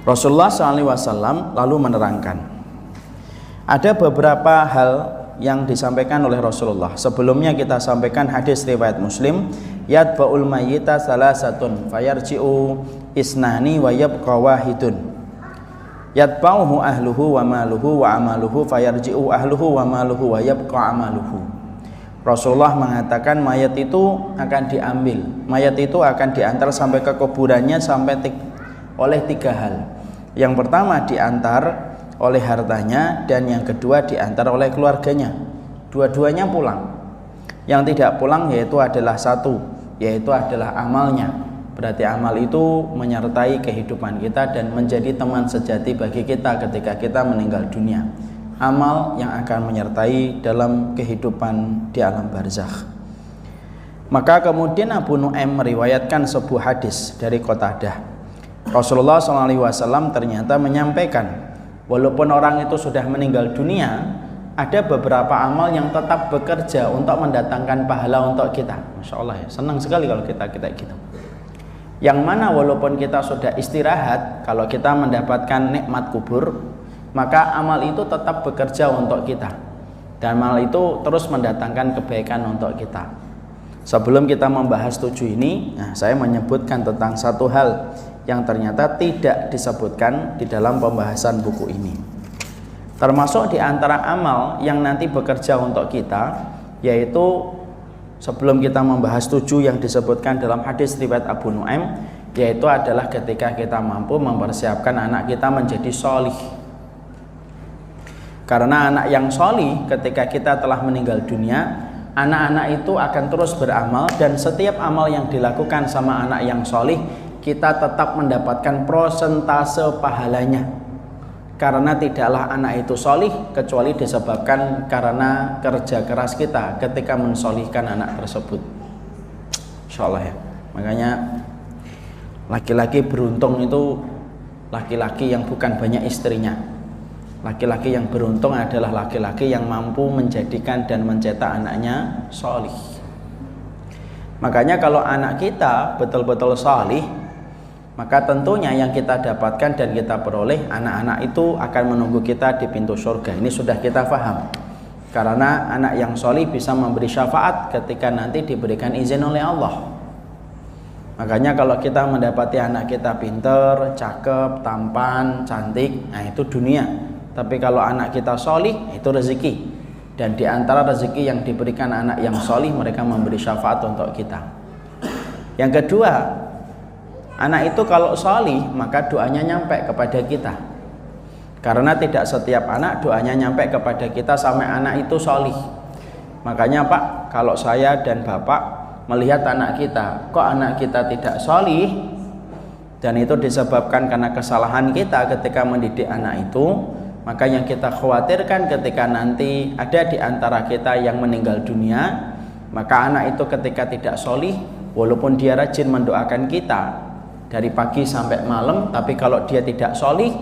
Rasulullah SAW lalu menerangkan, ada beberapa hal yang disampaikan oleh Rasulullah. Sebelumnya kita sampaikan hadis riwayat Muslim, yadba'ul mayyita salasatun fayarji'u isnani wa yabqa wahidun. Yadba'uhu ahluhu wa maluhu wa amaluhu fayarji'u ahluhu wa maluhu wa yabqa amaluhu. Rasulullah mengatakan mayat itu akan diambil, mayat itu akan diantar sampai ke kuburannya oleh 3 hal. Yang pertama diantar oleh hartanya, dan yang kedua diantar oleh keluarganya. Dua-duanya pulang. Yang tidak pulang yaitu adalah satu, yaitu adalah amalnya. Berarti amal itu menyertai kehidupan kita dan menjadi teman sejati bagi kita ketika kita meninggal dunia. Amal yang akan menyertai dalam kehidupan di alam barzakh. Maka kemudian Abu Nu'aim meriwayatkan sebuah hadis dari Qatadah. Rasulullah SAW ternyata menyampaikan, walaupun orang itu sudah meninggal dunia, ada beberapa amal yang tetap bekerja untuk mendatangkan pahala untuk kita. Masya Allah ya, senang sekali kalau kita gitu. Yang mana walaupun kita sudah istirahat, kalau kita mendapatkan nikmat kubur, maka amal itu tetap bekerja untuk kita, dan amal itu terus mendatangkan kebaikan untuk kita. Sebelum kita membahas 7 ini, saya menyebutkan tentang satu hal yang ternyata tidak disebutkan di dalam pembahasan buku ini. Termasuk di antara amal yang nanti bekerja untuk kita, yaitu sebelum kita membahas 7 yang disebutkan dalam hadis riwayat Abu Nu'aim, yaitu adalah ketika kita mampu mempersiapkan anak kita menjadi sholih. Karena anak yang sholih ketika kita telah meninggal dunia, anak-anak itu akan terus beramal, dan setiap amal yang dilakukan sama anak yang sholih, kita tetap mendapatkan persentase pahalanya. Karena tidaklah anak itu sholih kecuali disebabkan karena kerja keras kita ketika mensholihkan anak tersebut. Insyaallah ya. Makanya laki-laki beruntung itu laki-laki yang bukan banyak istrinya. Laki-laki yang beruntung adalah laki-laki yang mampu menjadikan dan mencetak anaknya sholih. Makanya kalau anak kita betul-betul sholih, maka tentunya yang kita dapatkan dan kita peroleh, anak-anak itu akan menunggu kita di pintu surga. Ini sudah kita paham. Karena anak yang sholih bisa memberi syafaat ketika nanti diberikan izin oleh Allah. Makanya kalau kita mendapati anak kita pinter, cakep, tampan, cantik, nah itu dunia. Tapi kalau anak kita sholih, itu rezeki. Dan di antara rezeki yang diberikan anak yang sholih, mereka memberi syafaat untuk kita. Yang kedua, anak itu kalau sholih, maka doanya nyampe kepada kita. Karena tidak setiap anak doanya nyampe kepada kita sampai anak itu sholih. Makanya Pak, kalau saya dan Bapak melihat anak kita, kok anak kita tidak sholih, dan itu disebabkan karena kesalahan kita ketika mendidik anak itu, maka yang kita khawatirkan ketika nanti ada di antara kita yang meninggal dunia, maka anak itu ketika tidak sholih, walaupun dia rajin mendoakan kita dari pagi sampai malam, tapi kalau dia tidak sholih,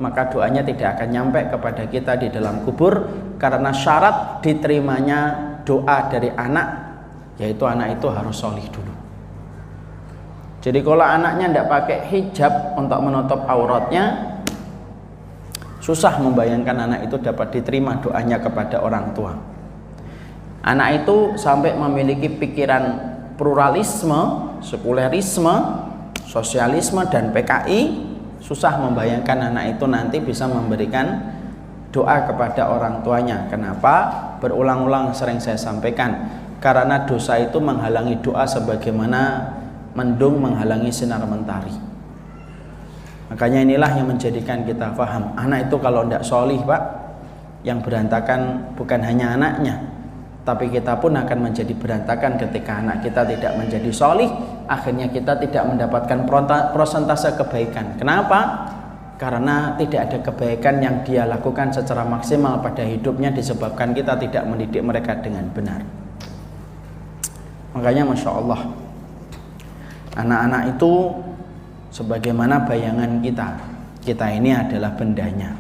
maka doanya tidak akan nyampe kepada kita di dalam kubur. Karena syarat diterimanya doa dari anak, yaitu anak itu harus sholih dulu. Jadi kalau anaknya tidak pakai hijab untuk menutup auratnya, susah membayangkan anak itu dapat diterima doanya kepada orang tua. Anak itu sampai memiliki pikiran pluralisme, sekulerisme, sosialisme, dan PKI, susah membayangkan anak itu nanti bisa memberikan doa kepada orang tuanya. Kenapa? Berulang-ulang sering saya sampaikan, karena dosa itu menghalangi doa sebagaimana mendung menghalangi sinar mentari. Makanya inilah yang menjadikan kita paham, anak itu kalau tidak sholih Pak, yang berantakan bukan hanya anaknya, tapi kita pun akan menjadi berantakan ketika anak kita tidak menjadi sholih. Akhirnya kita tidak mendapatkan persentase kebaikan. Kenapa? Karena tidak ada kebaikan yang dia lakukan secara maksimal pada hidupnya, disebabkan kita tidak mendidik mereka dengan benar. Makanya Masya Allah, anak-anak itu sebagaimana bayangan kita ini adalah bendanya.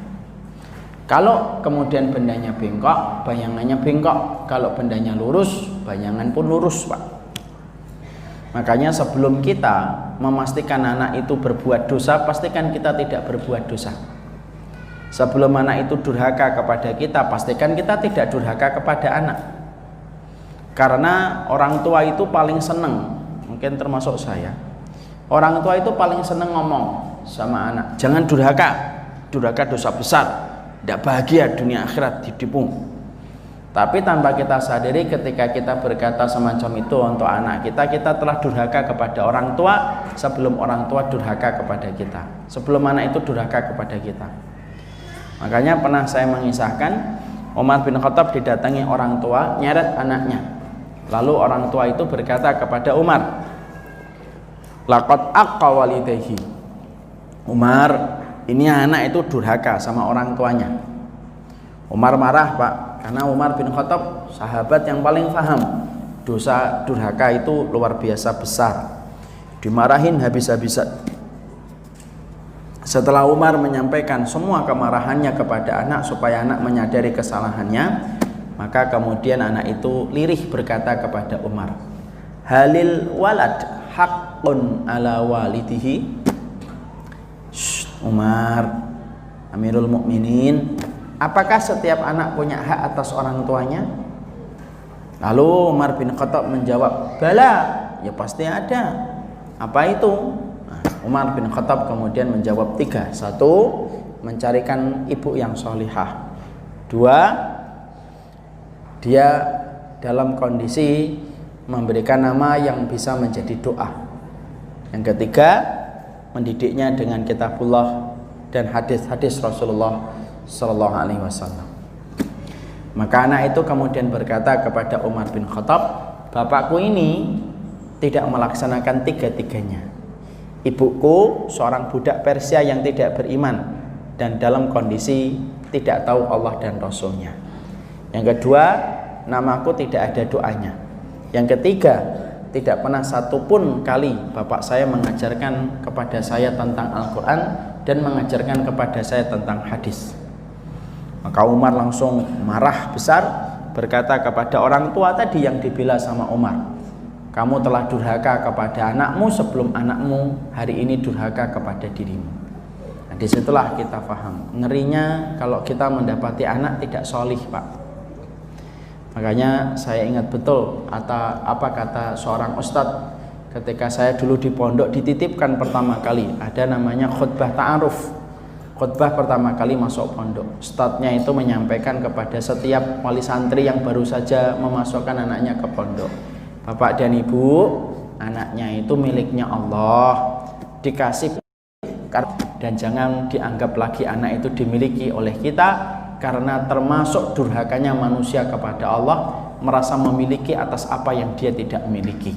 Kalau kemudian bendanya bengkok, bayangannya bengkok. Kalau bendanya lurus, bayangan pun lurus Pak. Makanya sebelum kita memastikan anak itu berbuat dosa, pastikan kita tidak berbuat dosa. Sebelum anak itu durhaka kepada kita, pastikan kita tidak durhaka kepada anak. Karena orang tua itu paling seneng, mungkin termasuk saya, orang tua itu paling seneng ngomong sama anak, jangan durhaka, durhaka dosa besar, tidak bahagia dunia akhirat, ditipu. Tapi tanpa kita sadari, ketika kita berkata semacam itu untuk anak kita, kita telah durhaka kepada orang tua sebelum orang tua durhaka kepada kita, sebelum anak itu durhaka kepada kita. Makanya pernah saya mengisahkan, Umar bin Khattab didatangi orang tua nyeret anaknya. Lalu orang tua itu berkata kepada Umar, laqad aqqa walidayhi. Umar, ini anak itu durhaka sama orang tuanya. Umar marah, Pak, karena Umar bin Khattab sahabat yang paling paham dosa durhaka itu luar biasa besar. Dimarahin habis-habisan. Setelah Umar menyampaikan semua kemarahannya kepada anak supaya anak menyadari kesalahannya, maka kemudian anak itu lirih berkata kepada Umar, halil walad haqqun ala walidihi. Umar, Amirul Mukminin, apakah setiap anak punya hak atas orang tuanya? Lalu Umar bin Khattab menjawab, bala, ya pasti ada. Apa itu? Nah, Umar bin Khattab kemudian menjawab 3. 1, mencarikan ibu yang solihah. 2, dia dalam kondisi memberikan nama yang bisa menjadi doa. Yang ketiga, mendidiknya dengan kitabullah dan hadis-hadis Rasulullah Sallallahu Alaihi Wasallam. Maka anak itu kemudian berkata kepada Umar bin Khattab, bapakku ini tidak melaksanakan 3-tiganya. Ibuku seorang budak Persia yang tidak beriman dan dalam kondisi tidak tahu Allah dan Rasulnya. Yang kedua, namaku tidak ada doanya. Yang ketiga, tidak pernah satupun kali bapak saya mengajarkan kepada saya tentang Al-Quran dan mengajarkan kepada saya tentang hadis. Maka Umar langsung marah besar, berkata kepada orang tua tadi yang dibela sama Umar, kamu telah durhaka kepada anakmu sebelum anakmu hari ini durhaka kepada dirimu. Nah, disitulah kita paham ngerinya kalau kita mendapati anak tidak solih, Pak. Makanya saya ingat betul apa kata seorang ustadz ketika saya dulu di pondok dititipkan pertama kali, ada namanya khutbah ta'aruf. Khutbah pertama kali masuk pondok, ustadznya itu menyampaikan kepada setiap wali santri yang baru saja memasukkan anaknya ke pondok, bapak dan ibu, anaknya itu miliknya Allah, dikasih dan jangan dianggap lagi anak itu dimiliki oleh kita, karena termasuk durhakanya manusia kepada Allah merasa memiliki atas apa yang dia tidak miliki.